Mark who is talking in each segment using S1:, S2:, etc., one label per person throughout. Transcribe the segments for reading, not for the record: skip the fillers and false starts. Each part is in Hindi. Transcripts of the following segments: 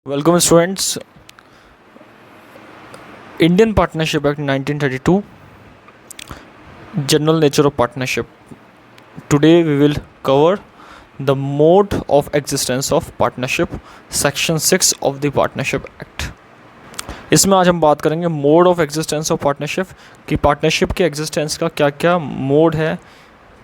S1: Welcome, students. Indian Partnership Act 1932, General Nature of Partnership. Today we will cover the mode of existence of partnership, Section 6 of the Partnership Act. इसमें आज हम बात करेंगे mode of existence of partnership कि पार्टनरशिप के एग्जिस्टेंस का क्या क्या मोड है,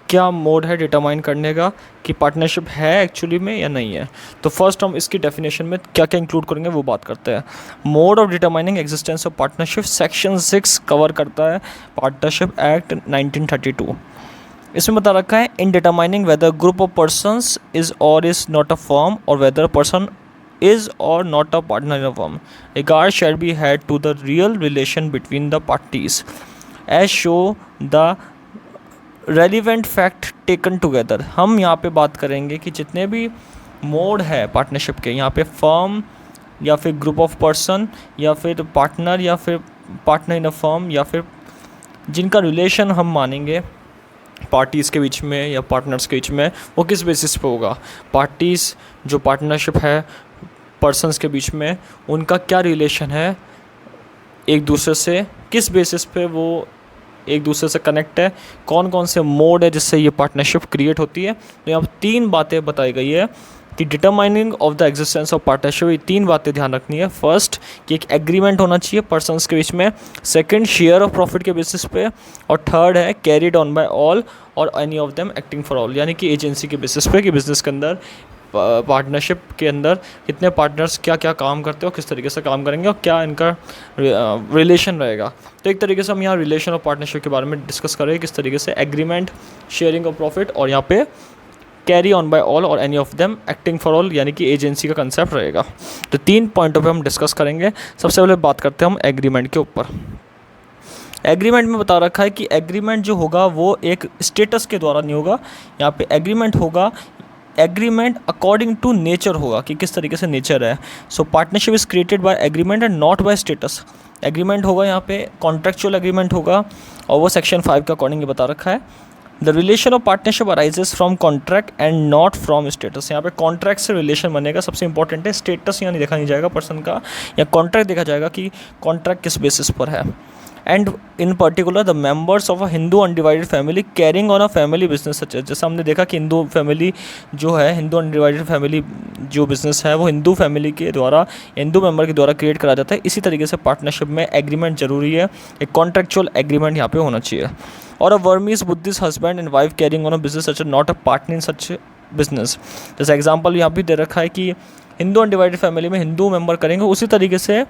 S1: क्या मोड है डिटरमाइन करने का कि पार्टनरशिप है एक्चुअली में या नहीं है। तो फर्स्ट हम इसकी डेफिनेशन में क्या क्या इंक्लूड करेंगे वो बात करते हैं। Mode of determining existence of partnership section 6 cover करता है पार्टनरशिप एक्ट 1932। इसमें बता रखा है in determining weather group of persons is और इज नॉट अ फर्म और weather person is or not a partner in a firm, regard shall be had to the real relation between the parties as show the relevant fact taken together। हम यहाँ पे बात करेंगे कि जितने भी मोड है पार्टनरशिप के, यहाँ पे फर्म या फिर ग्रुप ऑफ पर्सन या फिर पार्टनर या फिर पार्टनर इन अ फर्म या फिर जिनका रिलेशन हम मानेंगे पार्टीज़ के बीच में या पार्टनर्स के बीच में, वो किस बेसिस पे होगा। पार्टीज़ जो पार्टनरशिप है पर्सन्स के बीच में, उनका क्या रिलेशन है एक दूसरे से, किस बेसिस पे वो एक दूसरे से कनेक्ट है, कौन कौन से मोड है जिससे ये पार्टनरशिप क्रिएट होती है। तो यहाँ 3 बातें बताई गई है कि determining of the existence of partnership, ये 3 बातें ध्यान रखनी है। फर्स्ट कि एक एग्रीमेंट होना चाहिए पर्सन्स के बीच में, सेकंड शेयर ऑफ प्रॉफिट के बेसिस पे, और थर्ड है कैरिड ऑन बाय ऑल और any of them acting for all, यानी कि एजेंसी के बेसिस पे कि बिजनेस के अंदर पार्टनरशिप के अंदर कितने पार्टनर्स क्या क्या काम करते हो, किस तरीके से काम करेंगे और क्या इनका रिलेशन रहेगा। तो एक तरीके से हम यहाँ रिलेशन ऑफ पार्टनरशिप के बारे में डिस्कस करें, किस तरीके से एग्रीमेंट, शेयरिंग ऑफ प्रॉफिट और यहाँ पे कैरी ऑन बाय ऑल और any of them acting for all, यानी कि एजेंसी का कंसेप्ट रहेगा। तो 3 पॉइंटों पे हम डिस्कस करेंगे। सबसे पहले बात करते हैं हम एग्रीमेंट के ऊपर। एग्रीमेंट में बता रखा है कि एग्रीमेंट जो होगा वो एक स्टेटस के द्वारा नहीं होगा। यहाँ पे एग्रीमेंट होगा, एग्रीमेंट अकॉर्डिंग टू नेचर होगा कि किस तरीके से नेचर है। So partnership is created by agreement and not by status. Agreement होगा यहाँ पे कॉन्ट्रेक्चुअल एग्रीमेंट होगा और वो सेक्शन 5 के अकॉर्डिंग ये बता रखा है। The relation of partnership arises from contract and not from status. यहाँ पे कॉन्ट्रैक्ट से रिलेशन बनेगा, सबसे इंपॉर्टेंट है। स्टेटस यहाँ नहीं देखा नहीं जाएगा पर्सन का, या कॉन्ट्रैक्ट देखा जाएगा कि कॉन्ट्रैक्ट किस बेसिस पर है। And in particular the members of a Hindu undivided family carrying on a family business such, जैसा हमने देखा कि हिंदू फैमिली जो है, हिंदू अनडिवाइडेड फैमिली जो बिजनेस है वो हिंदू फैमिली के द्वारा, हिंदू मेंबर के द्वारा क्रिएट करा जाता है। इसी तरीके से पार्टनरशिप में एग्रीमेंट जरूरी है, एक कॉन्ट्रेक्चुअल एग्रीमेंट यहाँ पे होना चाहिए। और a Burmese Buddhist husband and wife carrying on a business such not a partner in such business. जैसे एग्जाम्पल यहाँ भी दे रखा है कि हिंदू अनडिवाइडेड फैमिली में हिंदू मेंबर करेंगे, उसी तरीके से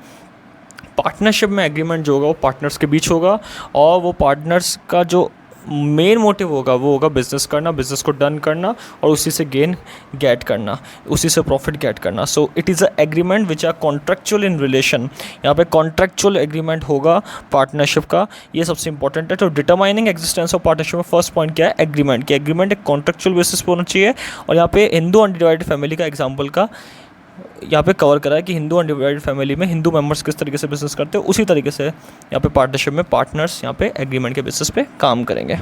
S1: पार्टनरशिप में एग्रीमेंट जो होगा वो पार्टनर्स के बीच होगा और वो पार्टनर्स का जो मेन मोटिव होगा वो होगा बिज़नेस करना, बिज़नेस को डन करना और उसी से गेन गेट करना, उसी से प्रॉफिट गेट करना। So it is a agreement which are contractual in relation. यहाँ पे कॉन्ट्रेक्चुअल एग्रीमेंट होगा पार्टनरशिप का, ये सबसे इंपॉर्टेंट है। तो डिटरमाइनिंग एग्जिस्टेंस ऑफ पार्टनरशिप में फर्स्ट पॉइंट क्या है, एग्रीमेंट। कि एग्रीमेंट एक कॉन्ट्रेक्चुअल बेसिस पर होना चाहिए। और यहाँ पे हिंदू अनडिवाइडेड फैमिली का एग्जाम्पल का यहाँ पे कवर करा है कि हिंदू अनडिवाइडेड फैमिली में हिंदू मेंबर्स किस तरीके से बिजनेस करते हैं, उसी तरीके से यहाँ पे पार्टनरशिप में पार्टनर्स यहाँ पे एग्रीमेंट के बेसिस पे काम करेंगे।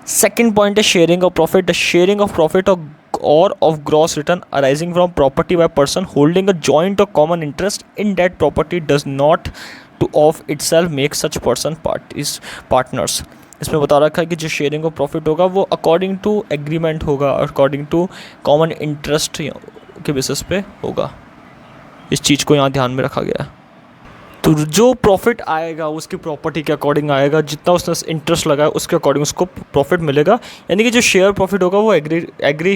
S1: सेकंड पॉइंट है sharing of profit. The sharing of profit or of gross return arising from property by person holding a joint or common interest in that property does not to of itself make such person parties partners. इसमें बता रखा है कि जो शेयरिंग ऑफ प्रॉफिट होगा वो अकॉर्डिंग टू एग्रीमेंट होगा, अकॉर्डिंग टू कॉमन इंटरेस्ट के बेसिस पे होगा। इस चीज़ को यहाँ ध्यान में रखा गया है। तो जो प्रॉफिट आएगा उसकी प्रॉपर्टी के अकॉर्डिंग आएगा, जितना उसने इंटरेस्ट लगाया उसके अकॉर्डिंग उसको प्रॉफिट मिलेगा। यानी कि जो शेयर प्रॉफिट होगा वो एग्री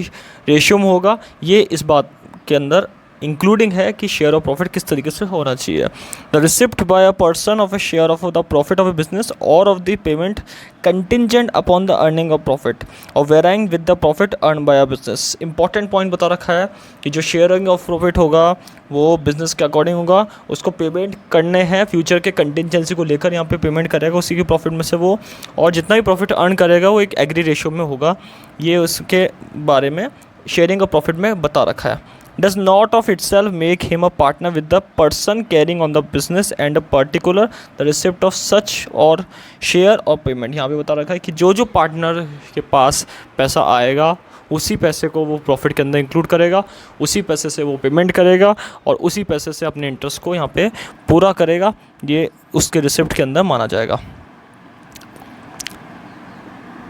S1: रेशियो में होगा। ये इस बात के अंदर इंक्लूडिंग है कि शेयर ऑफ प्रॉफिट किस तरीके से होना चाहिए। The receipt by a person of a share of the profit of a business or of the payment contingent upon the earning of profit or varying with the profit earn by a business. Important point बता रखा है कि जो शेयरिंग ऑफ प्रॉफिट होगा वो बिजनेस के अकॉर्डिंग होगा, उसको पेमेंट करने हैं फ्यूचर के कंटिंजेंसी को लेकर, यहाँ पे पेमेंट करेगा उसी की प्रॉफिट में से वो, और जितना भी प्रॉफिट अर्न करेगा वो एक एग्री रेशियो में होगा। ये उसके बारे में शेयरिंग ऑफ प्रॉफिट में बता रखा है। does not of itself make him a partner with the person carrying on the business and a particular the receipt of such or share or payment। यहाँ पे बता रखा है कि जो जो पार्टनर के पास पैसा आएगा उसी पैसे को वो प्रॉफिट के अंदर इंक्लूड करेगा, उसी पैसे से वो पेमेंट करेगा और उसी पैसे से अपने इंटरेस्ट को यहाँ पे पूरा करेगा। ये उसके रिसिप्ट के अंदर माना जाएगा।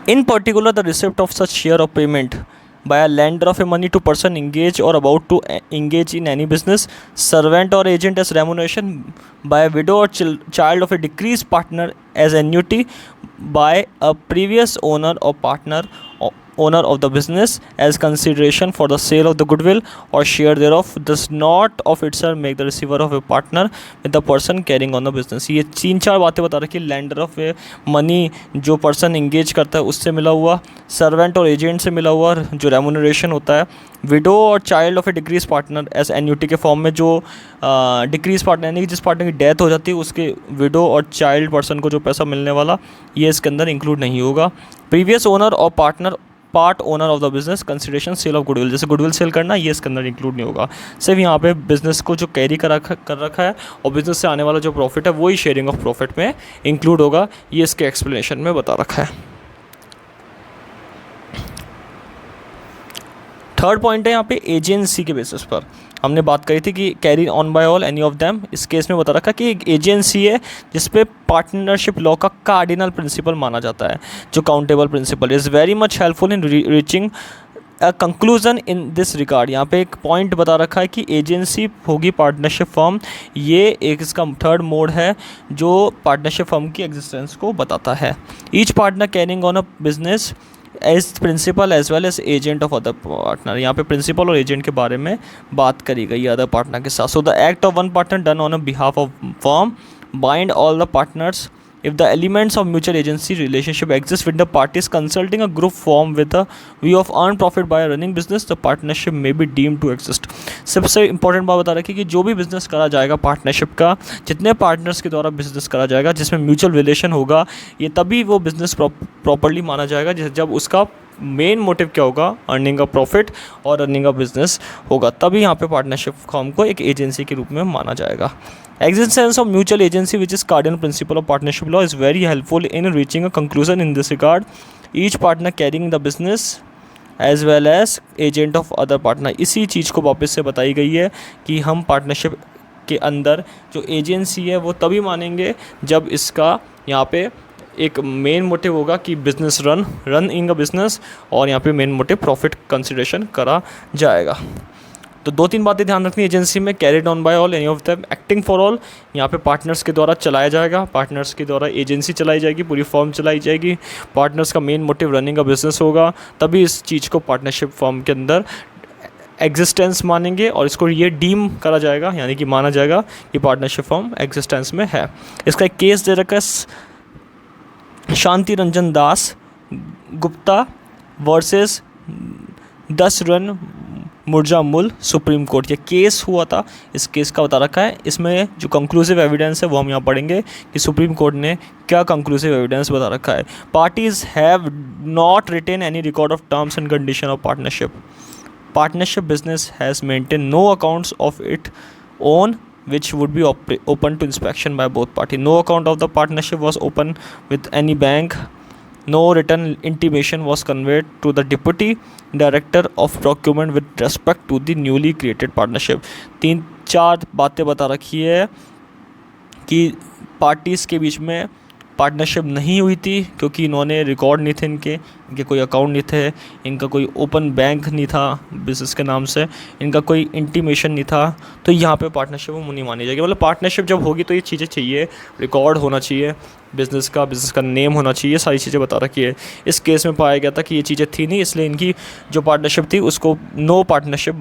S1: In particular, the receipt of such share of payment by a lender of a money to person engaged or about to engage in any business, servant or agent as remuneration, by a widow or child of a decreased partner as annuity, by a previous owner or partner owner of the business as consideration for the sale of the goodwill or share thereof, does not of itself make the receiver of a partner with the person carrying on the business। ये 3-4 बातें बता रखी है। लैंडर ऑफ ए मनी जो पर्सन इंगेज करता है उससे मिला हुआ, सर्वेंट और एजेंट से मिला हुआ जो रेमुनरेशन होता है, विडो और चाइल्ड ऑफ ए डिक्रीज पार्टनर एज एन्यूटी के फॉर्म में जो डिक्रीज पार्टनर यानी कि जिस पार्टनर की डेथ हो जाती है उसके विडो और चाइल्ड पर्सन को जो पैसा मिलने वाला, ये इसके अंदर इंक्लूड नहीं होगा। प्रीवियस ओनर और part owner of the business consideration sale of goodwill, जैसे गुडविल सेल करना, ये इसके अंदर इंक्लूड नहीं होगा। सिर्फ यहाँ पे बिजनेस को जो कैरी कर रखा है और बिजनेस से आने वाला जो प्रॉफिट है वही शेयरिंग ऑफ प्रॉफिट में इंक्लूड होगा। ये इसके एक्सप्लेनेशन में बता रखा है। थर्ड पॉइंट है यहाँ पे एजेंसी के बेसिस पर हमने बात करी थी कि carry on by all any of them. इस केस में बता रखा कि एक एजेंसी है जिसपे पार्टनरशिप लॉ का कार्डिनल प्रिंसिपल माना जाता है, जो countable principle is very much helpful in reaching a conclusion in this regard. यहाँ पे एक पॉइंट बता रखा है कि एजेंसी होगी पार्टनरशिप फर्म, ये एक इसका थर्ड मोड है जो पार्टनरशिप फर्म की एग्जिस्टेंस को बताता है। Each partner carrying on a business as principal as well as agent of other partner. यहाँ पे प्रिंसिपल और एजेंट के बारे में बात करी गई है अदर पार्टनर के साथ। So the act of one partner done on a behalf of firm bind all the partners if the elements of mutual agency relationship exist with the parties consulting a group formed with a view of earn profit by a running business, the partnership may be deemed to exist। सबसे इंपॉर्टेंट बात बता रखी कि जो भी बिजनेस करा जाएगा पार्टनरशिप का, जितने पार्टनर्स के द्वारा बिजनेस करा जाएगा जिसमें म्यूचुअल रिलेशन होगा, ये तभी वो बिजनेस प्रॉपर्ली माना जाएगा जब उसका मेन मोटिव क्या होगा, अर्निंग अ प्रॉफिट और अर्निंग अ बिजनेस होगा, तभी यहाँ पे पार्टनरशिप फर्म को एक एजेंसी के रूप में माना जाएगा। Existence of mutual agency, which is cardinal principle of partnership law, is very helpful in reaching a conclusion in this regard. Each partner carrying the business as well as agent of other partner। इसी चीज़ को वापस से बताई गई है कि हम पार्टनरशिप के अंदर जो एजेंसी है वो तभी मानेंगे जब इसका यहाँ पे एक मेन मोटिव होगा कि business run in a business, और यहाँ पे मेन मोटिव प्रॉफिट कंसिडरेशन करा जाएगा। तो 2-3 बातें ध्यान रखनी एजेंसी में, carried on by all any of them, acting for all, यहाँ पे पार्टनर्स के द्वारा चलाया जाएगा, पार्टनर्स के द्वारा एजेंसी चलाई जाएगी, पूरी फर्म चलाई जाएगी, पार्टनर्स का मेन मोटिव रनिंग का बिजनेस होगा, तभी इस चीज़ को पार्टनरशिप फर्म के अंदर एग्जिस्टेंस मानेंगे और इसको ये डीम करा जाएगा, यानी कि माना जाएगा कि पार्टनरशिप फर्म एग्जिस्टेंस में है। इसका एक केस दे रखा है शांति रंजन दास गुप्ता वर्सेस 10 रन मुर्जामुल सुप्रीम कोर्ट। ये केस हुआ था, इस केस का बता रखा है। इसमें जो कंक्लूसिव एविडेंस है वो हम यहाँ पढ़ेंगे कि सुप्रीम कोर्ट ने क्या कंक्लूसिव एविडेंस बता रखा है। Parties have not retain any record of terms and condition of partnership. Partnership business has maintain no accounts of it own which would be open to inspection by both parties. No account of the partnership was open with any bank. No written intimation was conveyed to the deputy director of procurement with respect to the newly created partnership। 3-4 बातें बता रखी है कि पार्टीज़ के बीच में पार्टनरशिप नहीं हुई थी क्योंकि इन्होंने रिकॉर्ड नहीं थे, इनके कोई अकाउंट नहीं थे, इनका कोई ओपन बैंक नहीं था बिजनेस के नाम से, इनका कोई इंटीमेशन नहीं था, तो यहाँ पे पार्टनरशिप वो नहीं मानी जाएगी। मतलब पार्टनरशिप जब होगी तो ये चीज़ें चाहिए, रिकॉर्ड होना चाहिए बिज़नेस का नेम होना चाहिए, सारी चीज़ें बता रखी है। इस केस में पाया गया था कि ये चीज़ें थी नहीं, इसलिए इनकी जो पार्टनरशिप थी उसको नो पार्टनरशिप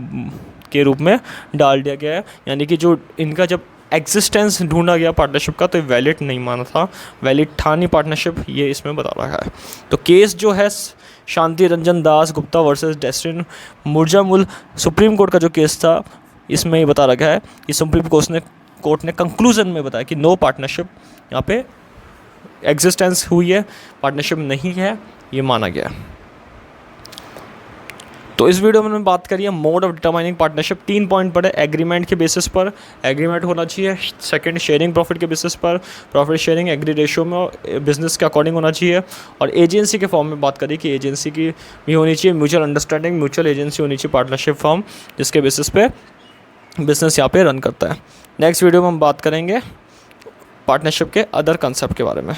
S1: के रूप में डाल दिया गया है। यानी कि जो इनका जब एग्जिस्टेंस ढूंढा गया पार्टनरशिप का तो ये वैलिड नहीं माना था, वैलिड था नहीं पार्टनरशिप, ये इसमें बता रखा है। तो केस जो है शांति रंजन दास गुप्ता वर्सेस डेस्टिन मुर्जामुल सुप्रीम कोर्ट का जो केस था, इसमें ये बता रखा है कि सुप्रीम कोर्ट ने कंक्लूजन में बताया कि नो पार्टनरशिप यहाँ पे एग्जिस्टेंस हुई है, पार्टनरशिप नहीं है, ये माना गया। तो इस वीडियो में मैंने बात करी है mode of determining partnership. 3 point पढ़े। एग्रीमेंट के बेसिस पर एग्रीमेंट होना चाहिए। सेकंड, शेयरिंग प्रॉफिट के बेसिस पर प्रॉफिट शेयरिंग एग्री रेशियो में बिजनेस के अकॉर्डिंग होना चाहिए। और एजेंसी के फॉर्म में बात करी कि एजेंसी की भी होनी चाहिए, म्यूचुअल अंडरस्टैंडिंग, म्यूचुअल एजेंसी होनी चाहिए पार्टनरशिप फॉर्म, जिसके बेसिस पे बिजनेस यहाँ पे रन करता है। नेक्स्ट वीडियो में हम बात करेंगे पार्टनरशिप के अदर कंसेप्ट के बारे में।